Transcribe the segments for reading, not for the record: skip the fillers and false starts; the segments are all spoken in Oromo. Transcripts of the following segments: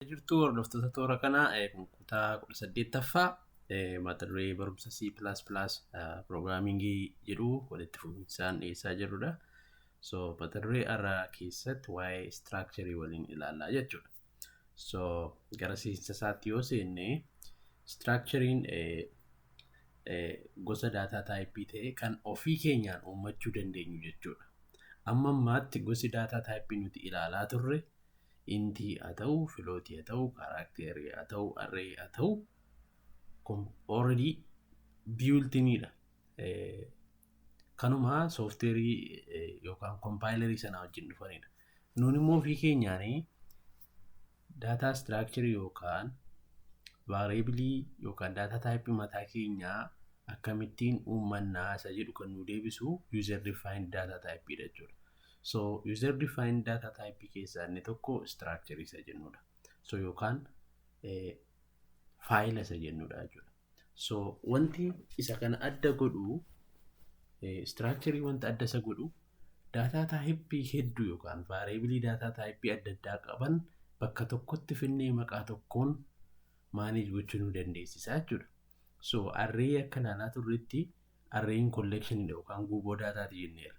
Jirtu hordoftoota toora kanaa kutaa 18ffaa mata duree barumsa C++ piroogiraamingii jedhu walitti fufinsaan dhiyeessaa jirudha. So mata duree irraa keessatti waa'ee istiraakcharii waliin ilaallaa jechuudha. So gara seensa isaatti yoo seenne istiraakchariin gosa daataa taayipii ta'e kan ofii keenyaan uummachuu dandeenyu jechuudha. Amma ammaatti gosi daataa taayipii nuti ilaalaa turre intii haa ta'u, filootii haa ta'u, kaaraakterii haa ta'u, arree haa ta'u, already built-inidha. Kanuma soofteerii yookaan kompaayilarii sana wajjin dhufanidha. Nuun immoo ofii keenyaan daataa istiraakcharii yookaan vaariibilii yookaan daataa taayipii mataa keenyaa akkamittiin uummannaa isa jedhu kan nu deebisu user defined data typeedha jechuudha. So user defined data type keessaa inni tokko structure isa jennudha. So yookaan faayila isa jennudha jechuudha. So wanti isa kana adda godhu structure wanta adda isa godhu data type hedduu yookaan variable data type adda addaa qaban bakka tokkotti finnee maqaa tokkoon manage gochuu nu dandeessisa jechuudha. So array akka ilaalaa turretti arrayin collection yookaan guuboo daataati jenneera.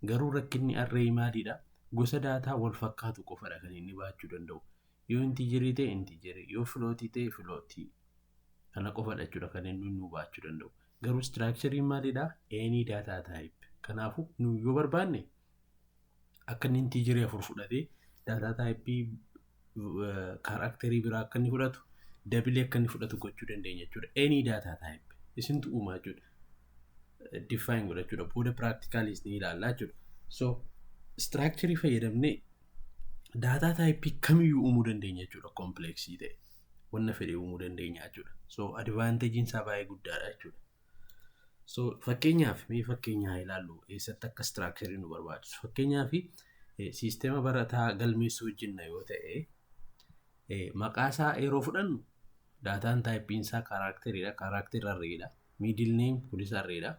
Garuu rakkinni array maalidha? Gosa daataa wal fakkaatu qofadha kan inni baachuu danda'u. Yoo intijerii ta'e intijerii, yoo filootii ta'e filootii. Kana qofadha jechuudha kan inni nu baachuu danda'u. Garuu istiraakchariin maalidha? Any data type. Kanaafuu nu yoo barbaanne akka inni intijerii 4 fudhatee data type kaaraakterii biraa akka inni fudhatu, dabilee akka inni fudhatu gochuu dandeenya jechuudha. Any data type. Isintu uumaa jechuudha. Define godha jechuudha. Booda practicaliis ni ilaallaa jechuudha. So structure fayyadamnee data type kamiyyuu uumuu dandeenya jechuudha. Complexii ta'e wanna fedhe uumuu dandeenya jechuudha. So advantage isaa baay'ee guddaadha jechuudha. So fakkeenyaaf ilaallu eessatti akka structure nu barbaachisu. Fakkeenyaaf siistema barataa galmeessuu wajjin yoo ta'e maqaa isaa yeroo fudhannu daataan taayipiin isaa kaaraakteriidha. Kaaraakterri arreedha. Middle name kunis arreedha.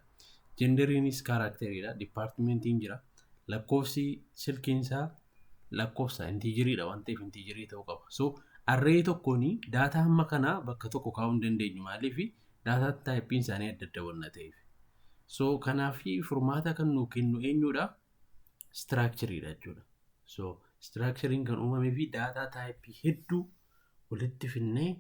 Genderiinis kaaraakteriidha. Dipaartimentiin jira. Lakkoofsi silkiin isaa lakkoofsa intijeriidha waan ta'eef intijerii ta'uu qaba. So arree tokkoon daataa amma kanaa bakka tokko kaa'uu hin dandeenyu. Maaliif daataa taayipiin isaanii adda adda waan ta'eef. So kanaaf furmaata kan nu kennu eenyudha? Structureedha jechuudha. So structurein kan uumamee fi daataa taayipii hedduu walitti finnee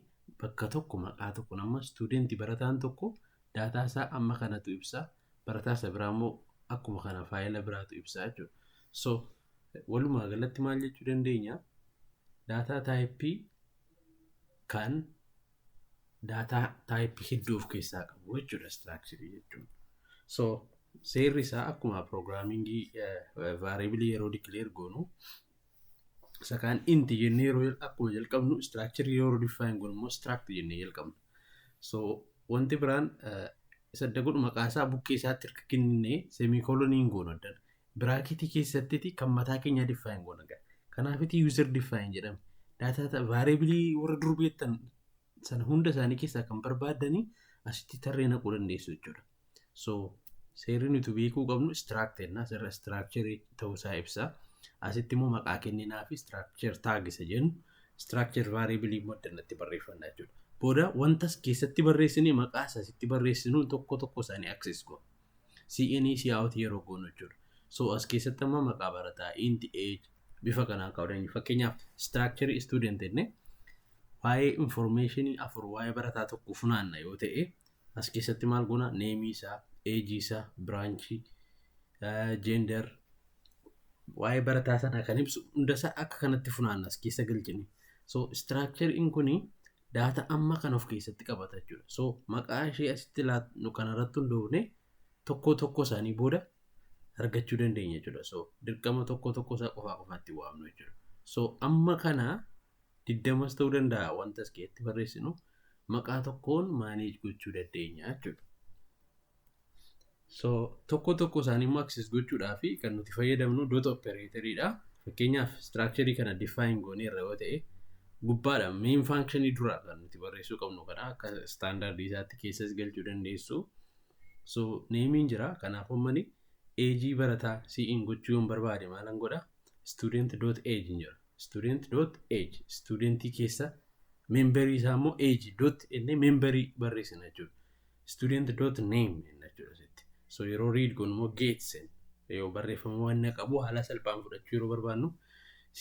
bakka tokko maqaa tokko nama student barataan tokko daataa isaa amma kanatu ibsa. Barataa isa biraa immoo akkuma kana faayila biraatu ibsa jechuudha. So walumaa galatti maal jechuu dandeenya? Daataa taayipii kan daataa taayipii hedduu of keessaa qabu jechuudha structure jechuudha. So seerri isaa akkuma piroogiraamingii variable yeroo declare goonu isa kaan inti jennee yeroo akkuma jalqabnu structure yeroo define goonu immoo struct jennee jalqabna. So wanti biraan isa adda godhu maqaa isaa bukkee isaatti hirka kennee semikoloniin goonu adda biraaketii keessatti kan mataa keenya define goona. Kanaafiti user define jedhama. Daataa variable warra dur beektan sana hunda isaanii keessaa kan barbaadanii asitti tarree naquu dandeessu jechuudha. So seerri nuti beekuu qabnu struct jenna. Sirra structure ta'uu isaa ibsa. Asitti immoo maqaa kenninaa fi structure tag isa jennu structure variable immoo addatti barreeffanna jechuudha. Booda wantas keessatti barreessinee maqaa asitti barreessinu tokko isaanii access goona. CNE cout yeroo goonu jechuudha. So as keessatti amma maqaa barataa int age bifa kanaan kaa'uu dandeenya. Fakkeenyaaf structure student jennee waa'ee information afur waa'ee barataa tokko funaanna yoo ta'e as keessatti maal goona? Name isaa, age isaa, branch, gender waa'ee barataa sana kan ibsu hundasaa akka kanatti funaanna as keessa galchine. So structure in kuni data amma kan of keessatti qabata jechuudha. So maqaa ishee asitti laatu kanarratti hundoofne tokko isaanii booda argachuu dandeenya jechuudha. So dirqama tokko isaa qofaatti waamnu jechuudha. So amma kana 20 ta'uu danda'a wanta as keessatti barreessinu maqaa tokkoon manage gochuu dandeenya jechuudha. So tokko isaanii immoo access gochuudhaaf kan nuti fayyadamnu dot operatoriidha. Fakkeenyaaf structure kana define gooneerra yoo ta'e gubbaadha main function dura kan nuti barreessuu qabnu kana akka standard isaatti keessas galchuu dandeessu. So name jira. Kanaaf age barataa in gochuu yoon barbaade maalan godha? student.age jira. student dot age studentii keessa memberii isaa immoo age dot inni memberii barreessina jechuudha. Student dot name jechuudha asitti. So yeroo read goonu immoo gates yoo barreeffama waan qabu haala salphaan fudhachuu yeroo barbaannu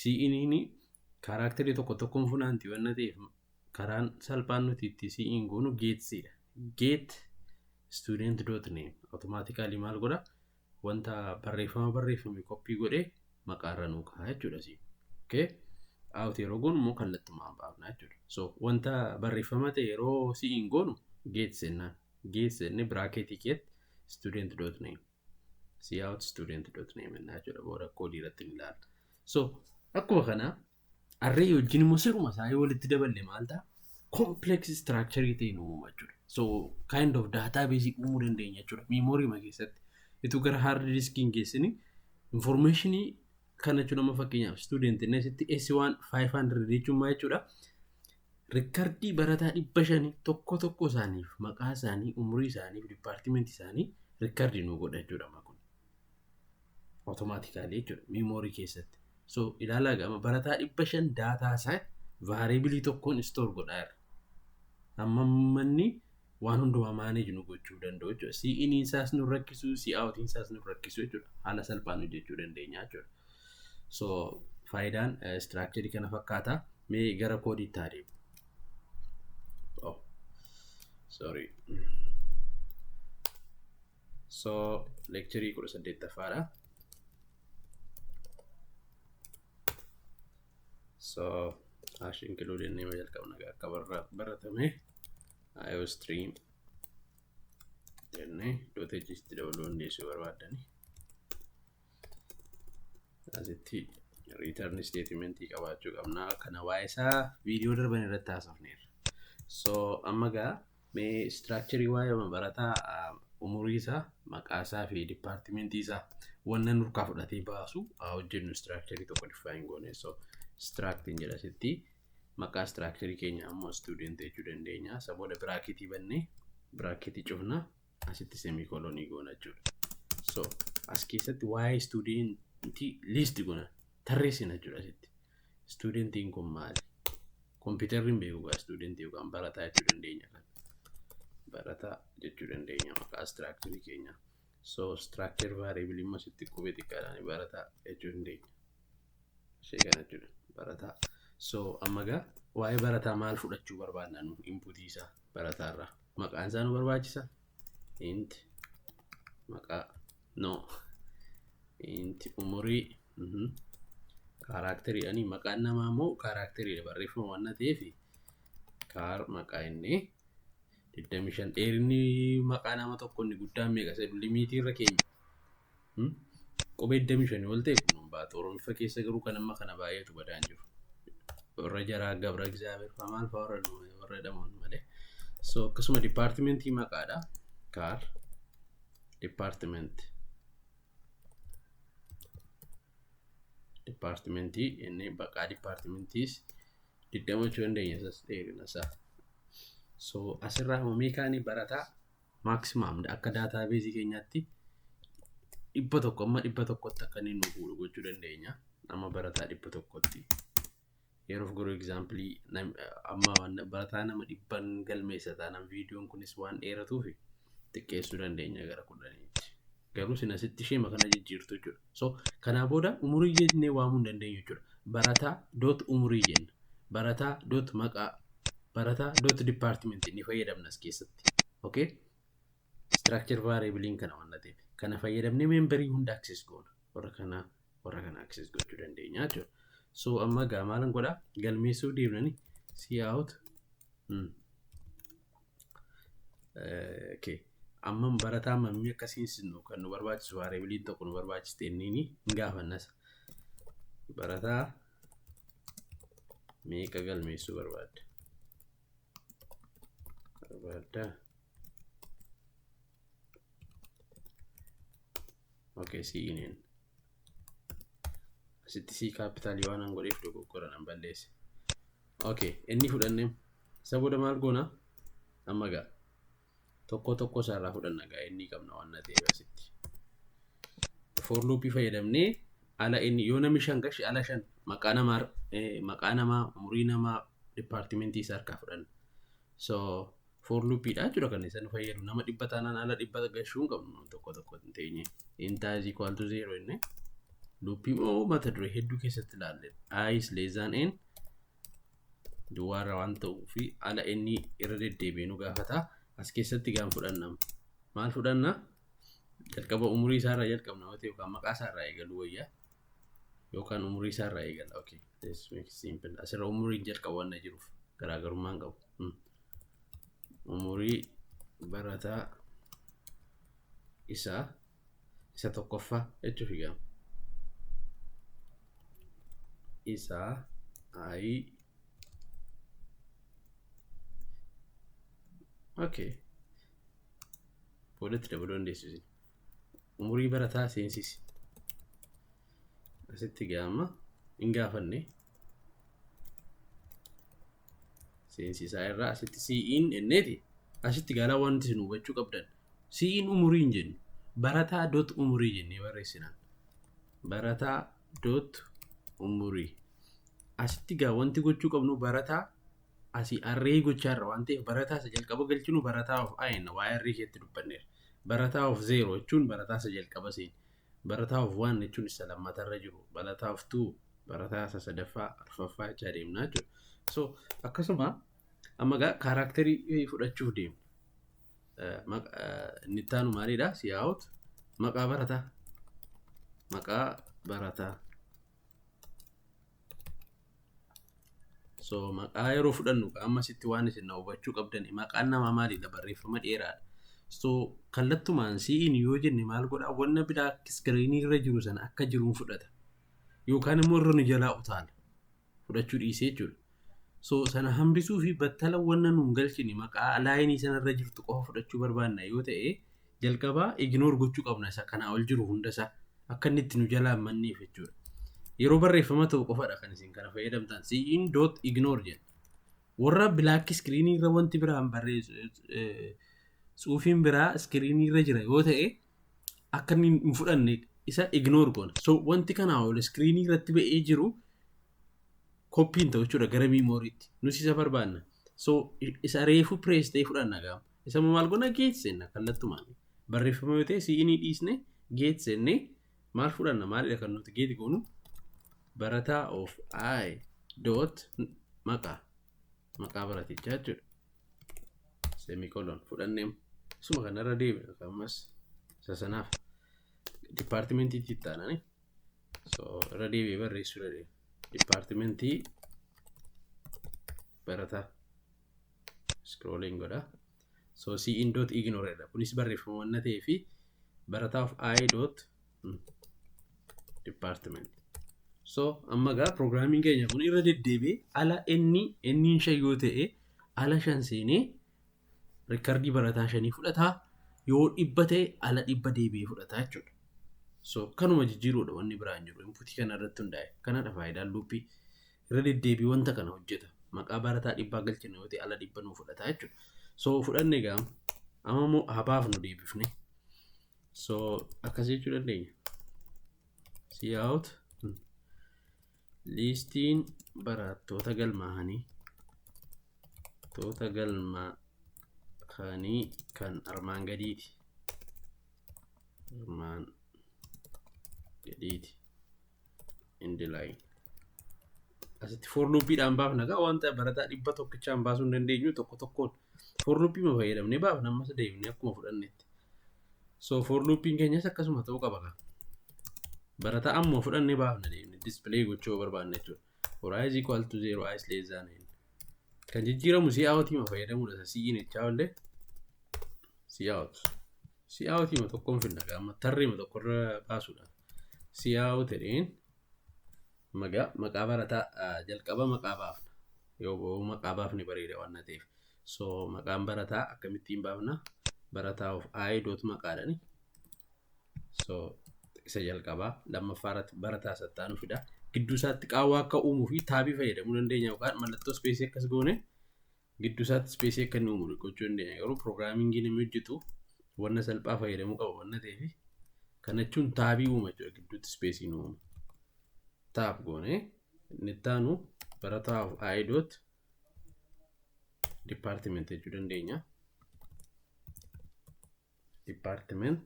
CE'n kaaraakterii tokko tokkoon funaanti waan ta'eef karaan salphaan nuti itti CE'n goonu gatesidha. Get student dot name automatically maal godha wanta barreeffame copy godhee maqaarra nuu kaa'a jechuudha CE'n. Okay? Out yeroo goonu immoo kallattumaan baafna jechuudha. So wanta barreeffama ta'e yeroo CE'n goonu gates inni bracketii keetti student dot name. See out student dot name jechuudha booda koodii irratti ni ilaalla. So akkuma kana array wajjin immoo siruma isaa walitti daballe maal ta'a? Complex structure ta'e nu uuma jechuudha. So kind of database uumuu dandeenya jechuudha. Memory keessatti itu gara hard diskiin geessini informationii kana jechuudha amma fakkeenyaaf student inni asitti S1 500 jechuun maal jechuudha? Riikardii barataa 500 tokko isaaniif maqaa isaanii umurii isaanii fi dipaartimentii isaanii riikardii nu godha jechuudha kun. Automatically jechuudha memory keessatti. So ilaalaa gama barataa 500 data isaa variable tokkoon store godhaa jira. Amma manni waan hundumaa manage nu gochuu danda'u jechuudha. CE'n isaas nu rakkisu, Cout isaas nu rakkisu jechuudha. Haala salphaan hojjechuu dandeenya jechuudha. So faayidaan structure kana fakkaata. Mee gara koodiitti adeemu. Oh, sorry. So lecture 18ffaadha. So hash include name jalqabna akka baratame IO stream tenne .html dabaluun deessu barbaadani asitti return statement qabaachuu qabna kana waa'ee isaa video darban irratti haasofneerra. So amma gaa mee structure waa'ee barataa umurii isaa maqaa isaa fi departmentii isaa wanna nurkaa fudhatee baasu hojjennu structure tokko define goone. So struct in jedhasitti maqaa structure keenya ammoo student jechuu dandeenya. Sabooda bracketii banne bracketii cufna asitti semicolon goona jechuudha. So as keessatti waa'ee studentii list goona tarreessina jechuudha asitti. Studentiin kun maali? Computerriin beeku gaa studentii yookaan barataa jechuu dandeenya kan. Barataa jechuu dandeenya maqaa structure keenya. So structure variable immoo asitti qubee xiqqaadhaan barataa jechuu dandeenya. Ishee kana jechuudha. Barataa. So amma gaa waa'ee barataa maal fudhachuu barbaadna nu input isaa barataarraa maqaan isaa nu barbaachisa int maqaa no int umurii kaaraakterii ani maqaan namaa moo kaaraakterii barreeffama waan ta'eef kaar maqaa inni 25 dheerinni maqaa nama tokko inni guddaan meeqa isa limitii irra keenya qubee 25 ol ta'e kun baatu Oromiffaa keessa garuu kan amma kana baay'eetu badaan jiru. Warra jaraa gabra Egzaabeer fa'aa maal fa'aa warra dhamuun malee. So akkasuma departmentii maqaadha. Car departmentii inni maqaa departmentiis diddaamachuu dandeenya isas dheerina isaa. So asirraa meekaanii barataa maximum akka database keenyaatti 100 amma 100tti akka inni nu fuudhu gochuu dandeenya. Amma barataa 100tti. Here of guru example amma barataa nama 100 galmeessa taanaan viidiyoon kunis waan dheeratuuf xiqqeessuu dandeenya gara 10tti. Garuu sinasitti ishee makana jijjiirtu jechuudha. So kanaa booda umurii jennee waamuu dandeenya jechuudha. Barataa dot umurii jenna. Barataa dot maqaa barataa dot department ni fayyadamna as keessatti. Okay? Structure variable kana waan ta'eef kana fayyadamnee memberii hunda access goona. Warra kana access gochuu dandeenya jechuudha. So amma gaa maalan godha galmeessuu deemnani Cout okay amma barataa mammii akkasiin sinu kan nu barbaachisu variable tokko nu barbaachiste inni gaafannas barataa meeqa galmeessuu barbaadda okay CE'n asitti C capital waan an godheef dogoggora nan balleesse. Okay inni fudhanne sabooda maal goona amma gaa tokko isaarraa fudhanna gaa inni qabna waan ta'eef asitti for loop fayyadamnee ala inni yoo namni 5 gashi ala 5 maqaa namaa umurii namaa departmentii isaa harkaa fudhanna. So for loopiidha jechuudha kan isaan fayyadu nama 100 taanaan ala 100 gashuu hin qabnu tokko hin teenye inta is equal to 0 inni loopii mata duree hedduu keessatti ilaalle I is less than n duwwaarra waan ta'uu fi ala inni irra deddeebiinu gaafata as keessatti gaan fudhannam maal fudhanna jalqaba umurii isaarraa jalqabna yookaan maqaa isaarraa eegalu wayyaa yookaan umurii isaarraa eegala. Okay, let's make it simple. Asirra umuriin jalqaba waan jiruuf garaagarummaa hin qabu. Umurii barataa isa tokkoffaa jechuuf eegama. Isaa okay. Boodatti dabaluu dandeessu. Umurii barataa seensisi. Asitti gaama hin gaafanne seensisaa irraa asitti si'iin enneeti asitti gaalaa wanti isin hubachuu qabdan si'iin umurii hin jennu barataa dot umurii jennee barreessinaan barataa dot umurii asitti gaa wanti gochuu qabnu barataa asii arree gochaarra waan ta'eef barataa isa jalqaba galchinu barataa of ayin waa arree keessatti dubbanneera barataa of 0 jechuun barataa isa jalqaba seen barataa of 1 jechuun isa lammatarra jiru barataa of 2 barataa isa sadaffaa arfaffaa jechaa deemnaa jechuudha. So akkasuma amma gaa kaaraakterii fudhachuuf deemna. Inni ittaanu maalidha? Siyaa'oot maqaa barataa. So maqaa yeroo fudhannu amma sitti waan isin hubachuu qabdan maqaan namaa maalidha? Barreeffama dheeraadha. So kallattumaan si'iin yoo jenne maal godhaa wanna biraa iskiriinii irra jiru sana akka jiruun fudhata yookaan immoo irra nu jalaa utaala fudhachuu dhiisee jechuudha. So sana hambisuu fi battala wanna nuun galchine maqaa laayinii sanarra jirtu qofa fudhachuu barbaanna yoo ta'e jalqabaa ignoor gochuu qabna isa kanaa ol jiru hundasaa akka inni itti nu jalaa manneef jechuudha. Yeroo barreeffama ta'u qofadha kan isin kana fayyadamtan si'iin dot ignore jedha. Warra black screen irra wanti biraan suufiin biraa screen irra jira yoo ta'e akka inni hin fudhanne isa ignore goona. So wanti kanaa ol screen irratti ba'ee jiru koppiin ta'u jechuudha gara meemoriitti nuti isa barbaanna. So isa reefu press ta'e fudhanna gaama. Isa maal goona geetsenna kallattumaan barreeffama yoo ta'e si'iin dhiisne geetsenne maal fudhanna maalidha kan nuti geeti goonu barataa of I dot maqaa baratichaa jechuudha. Semicolon fudhanneem suma kanarra deebiin ammas sasanaaf departmentii ittaanani. So irra deebi'ee barreessuu dandeenya. Departmentii barataa scrolling godha. So si'iin dot ignore dha. Kunis barreeffama waan ta'ee fi barataa of I dot department. So amma gaa programming keenya kun irra deddeebi'ee ala inni shan yoo ta'e ala 5 seenee reekardii barataa 5 fudhataa yoo 100 ta'e ala 100 deebi'ee fudhataa jechuudha. So kanuma jijjiiruudha wanni biraan jiru inputii kana irratti hundaa'e kanadha faayidaan luuppii irra deddeebi'ee wanta kana hojjeta maqaa barataa 100 galchina yoo ta'e ala 100 nuu fudhataa jechuudha. So fudhanne gaam amma immoo habaaf nu deebifne. So akkas jechuu dandeenya. Siyaa'oot listiin barattoota galmaa'anii kan armaan gadiiti. In the line. Asitti for loopiidhaan baafna gaa wanta barataa 100 tokkichaan baasuu hin dandeenyu tokko tokkoon for loopii ma fayyadamnee baafna ammas deebinee akkuma fudhannetti. So for loopiin keenyas akkasuma ta'uu qaba gaa. Barataa ammoo fudhannee baafna deemne display gochuu barbaanne jechuudha. For I is equal to 0 I is less than n. Kan jijjiiramu si'aawtii ma fayyadamuudha si'iin jechaa ollee si'aawtii ma tokkoon finna gaama tarree ma tokkorra baasuudha. Si'aawtiin maqaa barataa jalqaba maqaa baafna yoo maqaa baafne bareeda waan ta'eef. So maqaan barataa akkamittiin baafna barataa of I dot maqaadhani. So isa jalqabaa lammaffaarratti barataa sattaanu fida gidduu isaatti qaawwaa akka uumuu fi taabii fayyadamuu dandeenya yookaan mallattoo speesii akkas goone gidduu isaatti speesii akka inni uumu gochuu dandeenya. Yeroo pirogiraamingii namni hojjetu wanna salphaa fayyadamuu qaba wanna ta'eef kana jechuun taabii uuma jechuudha gidduutti speesii uumu. taap goone inni taanu barataa I dot department jechuu dandeenya. Department.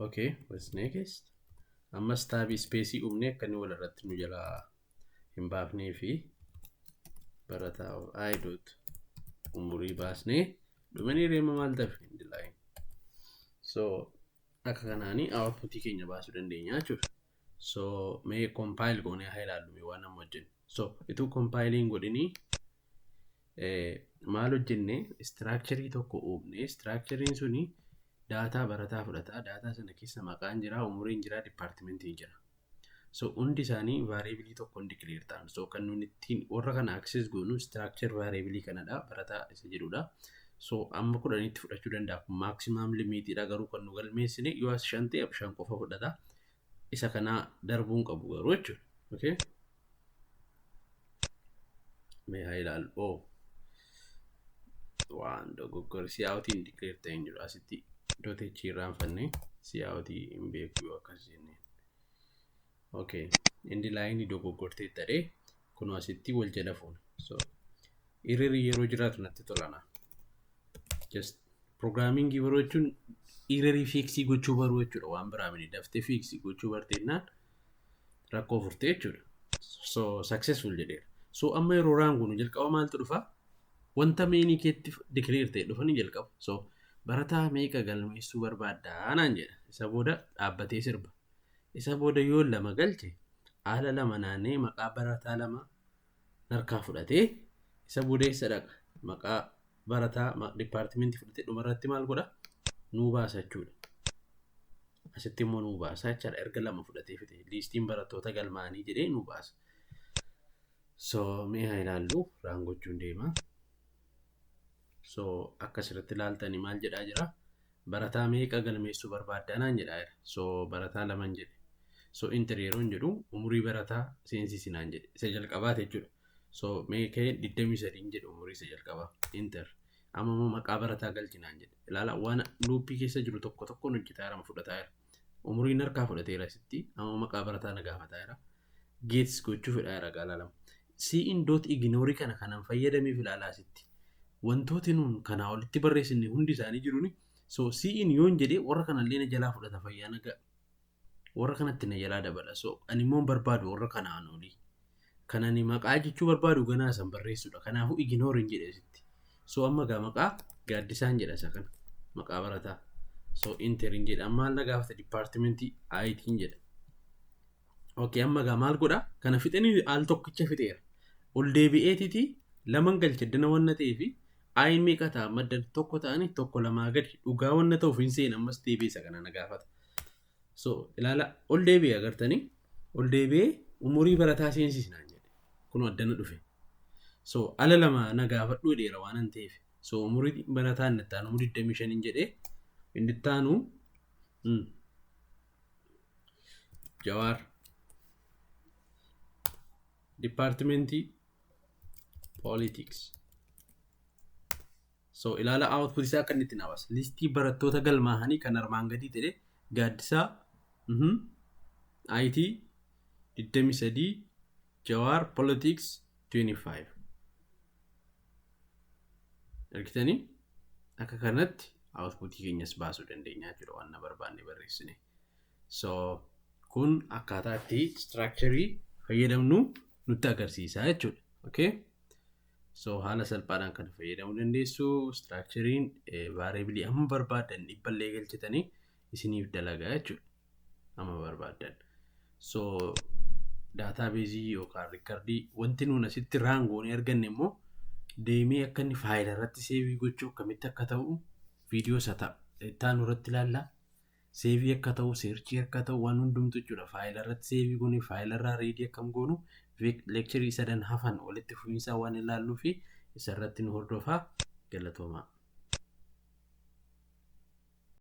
Okay, what's next? Ammas taabii space uumnee akka inni walirratti nu jalaa hin baafnee fi barataa I dot umurii baasnee dhumanii reema maal ta'e hindi line. So akka kanaanii output keenya baasuu dandeenya jechuudha. So mee compile goonee haa ilaallu waan amma hojjennu. So ituu compiling godhinii maal hojjenne structure tokko uumne. Structurein suni daataa barataa fudhata. Daataa sana keessa maqaan jira, umuriin jira, departmentiin jira. So hundi isaanii variable tokkoon declare ta'an. So kan nuti ittiin warra kana access goonu structure variable kanadha, barataa isa jedhudha. So amma 10tti fudhachuu danda'a. Maximum limit dha garuu kan nu galmeessine yoo as 5 ta'e 5 qofa fudhata. Isa kana darbuun qabu garuu jechuudha. Okay? Mee haa ilaallu. Oh. Waan dogoggora si'aatiin declare ta'een jiru asitti dootechi irraanfannee si'aatii hin beeku yoo akkas jenneen. Okay. Indi line dogoggortee ta'ee kun asitti wal jala fuuna. So error yeroo jiraatu natti tolana. Just programming yeroo jechuun error fix gochuu baruu jechuudha. Waan biraa miti daftee fix gochuu barteennaan rakkoo furtee jechuudha. So successful jedheera. So amma yeroo raanguun jalqaba maaltu dhufa? Wanta meeni keetti declare ta'e dhufanii jalqabu. So barataa meeqa galmeessuu barbaaddaa naan jedha. Isa booda dhaabbatee sirba. Isa booda yoo lama galche haala lama naannee maqaa barataa lama harkaa fudhatee isa booda eessa dhaqa? Maqaa barataa departmentii fudhatee dhumarratti maal godha? Nuu baasa jechuudha. Asitti immoo nuu baasa jechaadha. Erga lama fudhatee fide liistiin barattoota galmaanii jedhee nuu baasa. So mee haa ilaallu raangochuun deema. So akkasirratti ilaaltanii maal jedhaa jira? Barataa meeqa galmeessuu barbaaddaa naan jedhaa jira. So barataa laman jedhe. So interiyeroon jedhu umurii barataa seensisinaan jedhe. Isa jalqabaate jechuudha. So meeqa 23 jedhu umurii isa jalqabaa. Inter. Amma immoo maqaa barataa galchinaan jedhe. Ilaala waan luuppii keessa jiru tokko tokkoon hojjetaa jira fudhataa jira. Umuriin harkaa fudhateera asitti. Amma maqaa barataa na gaafataa jira. Gates gochuu fedhaa jira gaala lama. Cin dot ignore kana kanan fayyadameef ilaalaa asitti. Wantooti nuun kanaa olitti barreessine hundi isaanii jiruni. So cin yoon jedhee warra kanallee na jalaa fudhata fayyaa naga. Warra kanatti na jalaa dabala. So ani immoo barbaadu warra kanaan olii. Kanani maqaa jechuu barbaadu ganaa san barreessudha. Kanaafuu ignore hin jedhe asitti. So amma gaa maqaa gaaddisaan jedha isa kana. Maqaa barataa. So inter hin jedha. Amma na gaafata departmentii IT hin jedha. Okay, amma gaa maal godha? Kana fixanii al tokkicha fixeera. Ol deebi'eetiti laman galche dana wanna ta'ee fi ayin meeqa ta'a maddan tokko ta'anii tokko lamaa gadi dhugaa wanna ta'uuf hin seen ammas deebiisa kana na gaafata. So ilaala ol deebi'ee agartanii ol deebi'ee umurii barataa seensisnaan jedhe. Kun addana dhufe. So ala lama na gaafadhu dheera waan an ta'eef. So umurii barataa inni ittaanu umurii 25 jedhee inni ittaanu Jawaar departmentii politics. So ilaala output isaa kan itti nawas listii barattoota galmaahanii kan armaan gadii ta'e gaaddisaa IT 23 Jawaar politics 25. Argitanii akka kanatti output keenyas baasuu dandeenya jechuudha waan na barbaanne barreessine. So kun akkaataa itti structure fayyadamnu nutti agarsiisa jechuudha. Okay? So haala salphaadhaan kan fayyadamuu dandeessu structurein variable amma barbaadan dhibballee galchitanii isiniif dalagaa jechuudha. Amma barbaadan. So database yookaan recordii wanti nuun asitti raangoon arganne immoo deemee akka inni faayila irratti save gochuu akkamitti akka ta'u viidiyoo isaa ta'an irratti ilaalla. Save akka ta'u search akka ta'u waan hundumtu jechuudha. Faayila irratti save goone faayila irraa ready akkam goonu lecture sadan hafan walitti fufiinsaa waan ilaallu fi isarratti nu hordofaa. Galatooma.